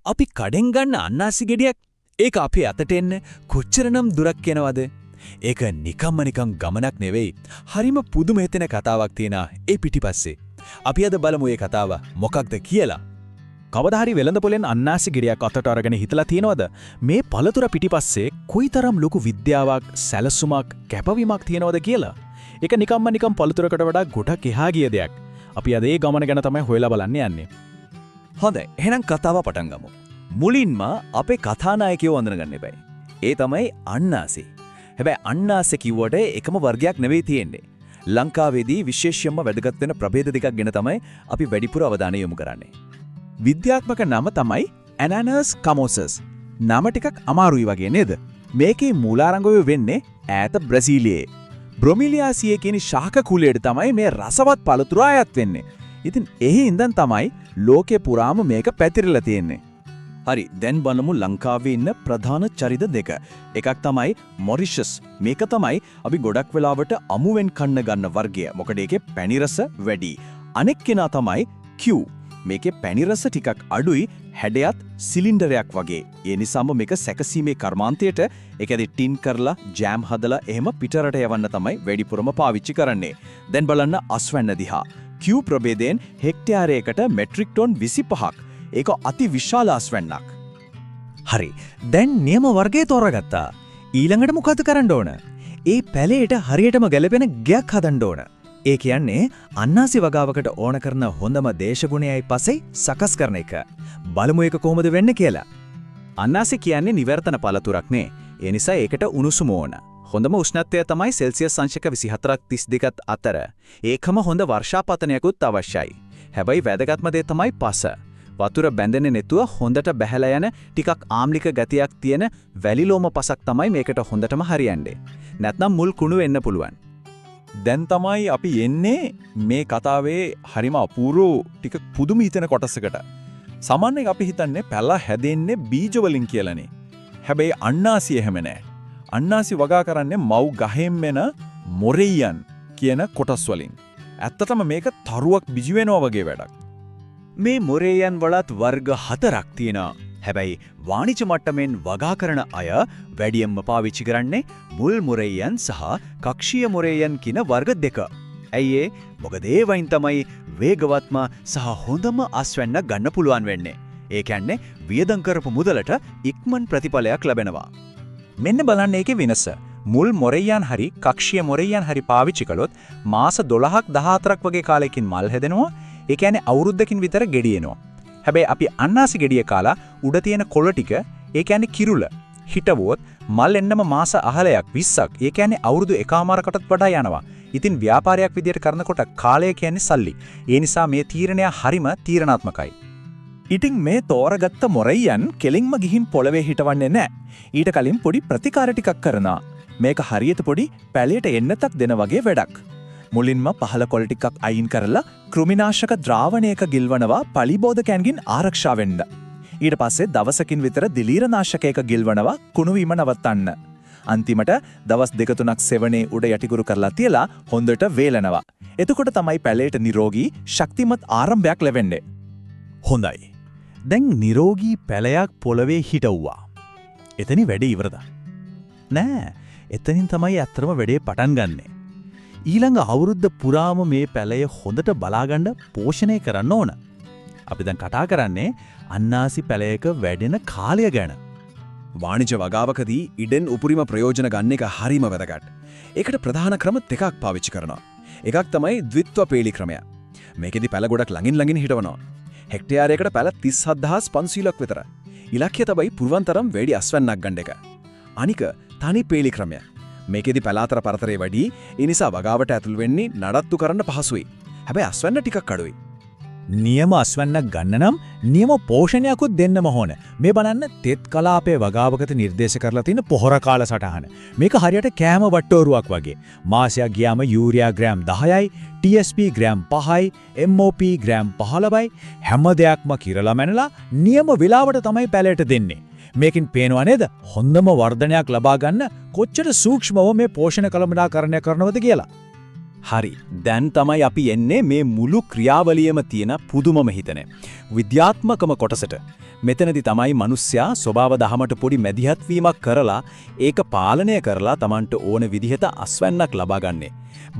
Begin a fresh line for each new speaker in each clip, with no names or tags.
අපි කඩෙන් ගන්න අන්නාසි ගෙඩියක් ඒක අපේ අතට එන්න කොච්චරනම් දුරක් යනවද? ඒක නිකන් ගමනක් නෙවෙයි. හරිම පුදුම හිතෙන කතාවක් තියෙනවා ඒ පිටිපස්සේ. අපි අද බලමු මේ කතාව මොකක්ද කියලා.
කවදා හරි වෙළඳ පොලෙන් අන්නාසි ගෙඩියක් අතට අරගෙන හිතලා තියෙනවද මේ පළතුර පිටිපස්සේ කොයිතරම් ලොකු විද්‍යාවක්, සැලසුමක්, කැපවීමක් තියෙනවද කියලා? ඒක නිකන් පළතුරකට වඩා ගොඩක් එහා ගිය දෙයක්. අපි අද ඒ ගමන ගැන තමයි හොයලා බලන්න යන්නේ.
හොඳයි, එහෙනම් කතාව පටන් ගමු. මුලින්ම අපේ කථානායකයෝ අඳුනගන්න එපයි. ඒ තමයි අන්නාසි. හැබැයි අන්නාසි කිව්වට එකම වර්ගයක් නෙවෙයි තියෙන්නේ. ලංකාවේදී විශේෂයෙන්ම වැදගත් වෙන ප්‍රභේද දෙකක් ගැන තමයි අපි වැඩිපුර අවධානය යොමු කරන්නේ.
විද්‍යාත්මක නම තමයි Ananas camosus. නම ටිකක් අමාරුයි වගේ නේද? මේකේ මූලාරංගය වෙන්නේ ඈත බ්‍රසීලියේ. බ්‍රොමීලියාසියේ කියන ශාක කුලයට තමයි මේ රසවත් පළතුර අයත් වෙන්නේ. ඉතින් එහි ඉඳන් තමයි ලෝකේ පුරාම මේක පැතිරලා තියෙන්නේ.
හරි, දැන් බලමු ලංකාවේ ඉන්න ප්‍රධාන චරිත දෙක. එකක් තමයි මොරිෂස්. මේක තමයි අපි ගොඩක් වෙලාවට අමුවෙන් කන්න ගන්න වර්ගය. මොකද ඒකේ පැණි රස වැඩි. අනෙක් කෙනා තමයි Q. මේකේ පැණි රස ටිකක් අඩුයි, හැඩයත් සිලින්ඩරයක් වගේ. ඒ නිසාම මේක සැකසීමේ කර්මාන්තයට ඒකදී ටින් කරලා ජෑම් හදලා එහෙම පිටරට යවන්න තමයි වැඩිපුරම පාවිච්චි කරන්නේ. දැන් බලන්න අස්වැන්න දිහා. Q ප්‍රභේදයෙන් හෙක්ටයාරයකට මෙට්‍රික් ටොන් 25ක්. ඒක අති විශාල අස්වැන්නක්.
හරි. දැන් නියම වර්ගය තෝරගත්තා. ඊළඟට මොකද කරන්න ඕන? ඒ පැලේට හරියටම ගැලපෙන ගයක් හදන්න ඕන. ඒ කියන්නේ අන්නාසි වගාවකට ඕන කරන හොඳම දේශගුණයයි පස්සේ සකස් කරන එක. බලමු ඒක කොහොමද වෙන්නේ කියලා. අන්නාසි කියන්නේ නිවර්තන පළතුරක් නේ. ඒ නිසා ඒකට උණුසුම ඕන. හොඳම උෂ්ණත්වය තමයි සෙල්සියස් අංශක 24ක් 32ක් අතර. ඒකම හොඳ වර්ෂාපතනයකුත් අවශ්‍යයි. හැබැයි වැදගත්ම දේ තමයි පස. වතුර බැඳෙන්නේ නැතුව හොඳට බැහැලා යන ටිකක් ආම්ලික ගතියක් තියෙන වැලිලෝම පසක් තමයි මේකට හොඳටම හරියන්නේ. නැත්නම් මුල් කුණු වෙන්න පුළුවන්.
දැන් තමයි අපි එන්නේ මේ කතාවේ හරිම අපූර්ව ටික පුදුම හිතෙන කොටසකට. සාමාන්‍යයෙන් අපි හිතන්නේ පැල හැදෙන්නේ බීජ වලින් කියලානේ. හැබැයි අන්නාසි එහෙම නැහැ. අන්නාසි වගා කරන්නේ මව් ගහෙන් එන මොරෙයියන් කියන කොටස් වලින්. ඇත්තටම මේක තරුවක් බිජි වෙනවා වගේ වැඩක්.
මේ මොරෙයියන් වලත් වර්ග 4ක් තියෙනවා. හැබැයි වාණිජ මට්ටමින් වගා කරන අය වැඩියෙන්ම පාවිච්චි කරන්නේ මුල් මොරෙයියන් සහ කක්ෂීය මොරෙයියන් කියන වර්ග දෙක. ඇයි ඒ? මොකද ඒ වයින් තමයි වේගවත්ම සහ හොඳම අස්වැන්න ගන්න පුළුවන් වෙන්නේ. ඒ කියන්නේ වියදම් කරපු මුදලට ඉක්මන් ප්‍රතිඵලයක් ලැබෙනවා. මෙන්න බලන්න ඒකේ වෙනස. මුල් මොරෙයියන් හරි කක්ෂීය මොරෙයියන් හරි පාවිච්චි කළොත් මාස 12ක් 14ක් වගේ කාලයකින් මල් හැදෙනවා. ඒ කියන්නේ අවුරුද්දකින් විතර ගෙඩියනවා. හැබැයි අපි අන්නාසි ගෙඩිය කාලා උඩ තියෙන කොළ ටික, ඒ කියන්නේ කිරුල හිටවුවොත් මල් එන්නම මාස 20ක් ඒ කියන්නේ අවුරුදු එකමාරකටත් වඩා යනවා. ඉතින් ව්‍යාපාරයක් විදියට කරනකොට කාලය කියන්නේ සල්ලි. ඒ නිසා මේ තීරණය හරිම තීරණාත්මකයි. ඉතින් මේ තෝරගත්ත මොරෙයියන් කෙලින්ම ගිහින් පොළවේ හිටවන්නේ නැහැ. ඊට කලින් පොඩි ප්‍රතිකාර ටිකක් කරනවා. මේක හරියට පොඩි පැලයට එන්නතක් දෙන වගේ වැඩක්. මුලින්ම පහළ කොළ ටිකක් අයින් කරලා කෘමිනාශක ද්‍රාවණයක ගිල්වනවා පලිබෝධකයන්ගෙන් ආරක්ෂා වෙන්න. ඊට පස්සේ දවසකින් විතර දිලීරනාශකයක ගිල්වනවා කුණු වීම නවත්තන්න. අන්තිමට දවස් 2-3ක් සෙවණේ උඩ යටිකුරු කරලා තියලා හොඳට වේලනවා. එතකොට තමයි පැලේට නිරෝගී ශක්තිමත් ආරම්භයක් ලැබෙන්නේ. හොඳයි. දැන් නිරෝගී පැලයක් පොළවේ හිටවුවා. එතනින් වැඩේ ඉවරද? නෑ. එතනින් තමයි අත්‍තරම වැඩේ පටන් ගන්නෙ. ඊළඟ අවුරුද්ද පුරාම මේ පැලය හොඳට බලාගන්න පෝෂණය කරන්න ඕන. අපි දැන් කතා කරන්නේ අන්නාසි පැලයක වැඩෙන කාලය ගැන.
වාණිජ වගාවකදී ඉඩෙන් උපරිම ප්‍රයෝජන ගන්න එක හරිම වැදගත්. ඒකට ප්‍රධාන ක්‍රම දෙකක් පාවිච්චි කරනවා. එකක් තමයි ද්විත්ව පේලි ක්‍රමය. මේකෙදි පැල ගොඩක් ළඟින් හිටවනවා. හෙක්ටයාරයකට පැල 37500ක් විතර. ඉලක්කය තමයි පුරුවන් තරම් වැඩි අස්වැන්නක් ගන්න එක. අනික තනි පේලි ක්‍රමය. මේකෙදි පැලාතර පරතරය වැඩි, ඒ නිසා වගාවට ඇතුල් වෙන්නේ නඩත්තු කරන්න පහසුයි. හැබැයි අස්වැන්න ටිකක් අඩුයි.
නියම අස්වැන්නක් ගන්න නම් නියම පෝෂණයක්ත් දෙන්නම ඕන. මේ බලන්න තෙත් කලාපයේ වගාවකට නිර්දේශ කරලා තියෙන පොහොර කාල සටහන. මේක හරියට කෑම වට්ටෝරුවක් වගේ. මාසයක් ගියාම යූරියා ග්‍රෑම් 10යි, TSP ග්‍රෑම් 5යි, MOP ග්‍රෑම් 15යි හැම දෙයක්ම කිරලා මැනලා නියම වෙලාවට තමයි පැලයට දෙන්නේ. මේකින් පේනවා නේද හොඳම වර්ධනයක් ලබා ගන්න කොච්චර සූක්ෂමව මේ පෝෂණ කළමනාකරණය කරනවද කියලා.
හරි. දැන් තමයි අපි එන්නේ මේ මුළු ක්‍රියාවලියම තියෙන පුදුමම හිතනේ. විද්‍යාත්මකම කොටසට. මෙතනදි තමයි මිනිස්සයා ස්වභාව දහමට පොඩි මැදිහත් වීමක් කරලා ඒක පාලනය කරලා Tamanට ඕන විදිහට අස්වැන්නක් ලබා ගන්නෙ.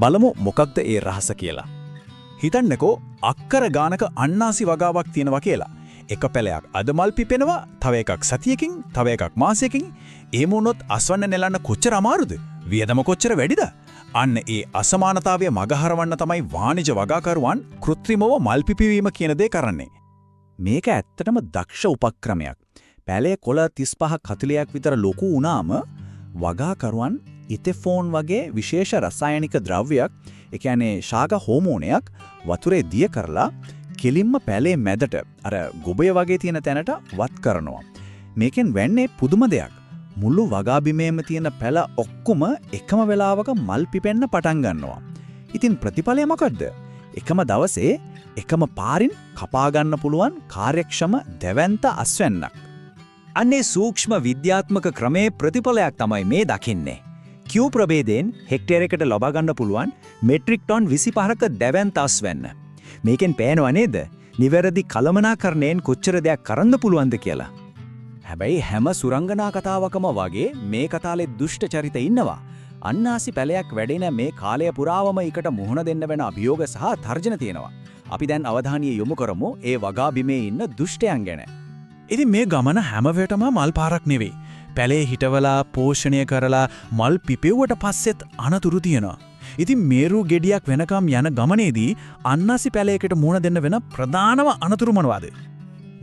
බලමු මොකක්ද ඒ රහස කියලා.
හිතන්නකෝ අක්කර ගානක අන්නාසි වගාවක් තියෙනවා කියලා. එක පැලයක් අද මල් පිපෙනවා, තව එකක් සතියකින්, තව එකක් මාසයකින්. එහෙම වුණොත් අස්වැන්න නෙලන්න කොච්චර අමාරුද? වියදම කොච්චර වැඩිද? අන්න ඒ අසමානතාවය මගහරවන්න තමයි වාණිජ වගාකරුවන් කෘත්‍රිමව මල් පිපිවීම කියන දේ කරන්නේ. මේක ඇත්තටම දක්ෂ උපක්‍රමයක්. පැලේ කොළ 35ක් 40ක් විතර ලොකු වුණාම වගාකරුවන් ඉතෙෆෝන් වගේ විශේෂ රසායනික ද්‍රව්‍යයක්, ඒ කියන්නේ ශාක හෝමෝනයක් වතුරේ දිය කරලා කෙලින්ම පැලේ මැදට අර ගොබය වගේ තියෙන තැනට වත් කරනවා. මේකෙන් වෙන්නේ පුදුම දෙයක්. මුළු වගාබිමේම තියෙන පැල ඔක්කොම එකම වෙලාවක මල් පිපෙන්න පටන් ගන්නවා. ඉතින් ප්‍රතිඵලය මොකද්ද? එකම දවසේ එකම පාරින් කපා ගන්න පුළුවන් කාර්යක්ෂම දෙවන්ත අස්වැන්නක්.
අන්නේ සූක්ෂම විද්‍යාත්මක ක්‍රමේ ප්‍රතිඵලයක් තමයි මේ දකින්නේ. Q ප්‍රභේදයෙන් හෙක්ටරයකට ලබා ගන්න පුළුවන් මෙට්‍රික් ටන් 25ක දෙවන්ත අස්වැන්න. මේකෙන් පේනවා නේද? නිවැරදි කළමනාකරණයෙන් කොච්චර දෙයක් කරන්න පුළුවන්ද කියලා. හැබැයි හැම සුරංගනා කතාවකම වගේ මේ කතාලේ දුෂ්ට චරිත ඉන්නවා. අන්නාසි පැලයක් වැඩෙන මේ කාලය පුරාවම එකට මුහුණ දෙන්න වෙන අභියෝග සහ තර්ජන තියෙනවා. අපි දැන් අවධානය යොමු කරමු ඒ වගා බිමේ ඉන්න දුෂ්ටයන් ගැන.
ඉතින් මේ ගමන හැම වෙලටම මල් පාරක් නෙවෙයි. පැලේ හිටවලා පෝෂණය කරලා මල් පිපෙව්වට පස්සෙත් අනතුරු තියෙනවා. ඉතින් මේරු ගෙඩියක් වෙනකම් යන ගමනේදී අන්නාසි පැලයකට මුහුණ දෙන්න වෙන ප්‍රධානම අනතුරු මොනවාද?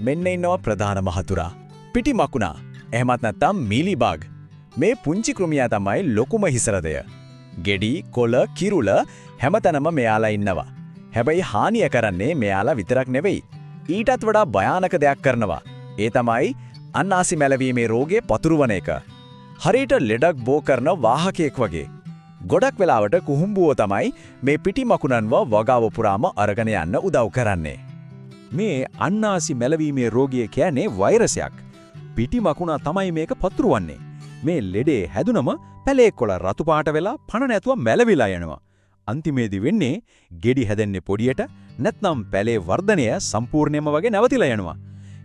මෙන්න ඉන්නවා ප්‍රධාන මහතුරා. පිටි මකුණා. එහෙමත් නැත්නම් මීලිබග්. මේ පුංචි කෘමියා තමයි ලොකුම හිසරදය. ගෙඩි, කොළ, කිරුළ හැමතැනම මෙයාලා ඉන්නවා. හැබැයි හානිය කරන්නේ මෙයාලා විතරක් නෙවෙයි. ඊටත් වඩා භයානක දෙයක් කරනවා. ඒ තමයි අන්නාසි මැලවීමේ රෝගේ පතුරවන එක. හරියට ලෙඩක් බෝ කරන වාහකයෙක් වගේ. ගොඩක් වෙලාවට කුහුඹුවෝ තමයි මේ පිටි මකුණන්ව වගාව පුරාම අරගෙන යන්න උදව් කරන්නේ. මේ අන්නාසි මැලවීමේ රෝගය කියන්නේ වෛරසයක්. පිටි මකුණා තමයි මේක පතුරවන්නේ. මේ ලෙඩේ හැදුනම පැලේ කොළ රතු පාට වෙලා පණ නැතුව මැලවිලා යනවා. අන්තිමේදී වෙන්නේ ගෙඩි හැදෙන්නේ පොඩියට, නැත්නම් පැලේ වර්ධනය සම්පූර්ණයෙන්ම වගේ නැවතිලා යනවා.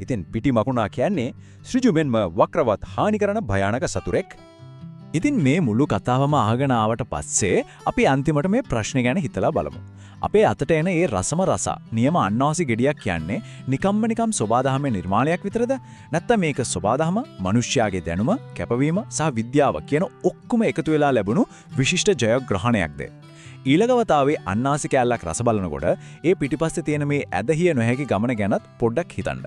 ඉතින් පිටි මකුණා කියන්නේ ඍජුවෙන්ම වක්‍රවත් හානි කරන භයානක සතුරෙක්. ඉතින් මේ මුළු කතාවම අහගෙන ආවට පස්සේ අපි අන්තිමට මේ ප්‍රශ්නේ ගැන හිතලා බලමු. අපේ අතට එන ඒ රසම රස නියම අන්නාසි ගෙඩියක් කියන්නේ නිකම් සෝබාදහමේ නිර්මාණයක් විතරද? නැත්නම් මේක සෝබාදහම, මිනිස්යාගේ දැනුම, කැපවීම සහ විද්‍යාව කියන ඔක්කොම එකතු වෙලා ලැබුණු විශිෂ්ට ජයග්‍රහණයක්ද? ඊළඟවතාවේ අන්නාසි කෑල්ලක් රස බලනකොට ඒ පිටිපස්සේ තියෙන මේ ඇදහිය නොහැකි ගමන ගැනත් පොඩ්ඩක් හිතන්න.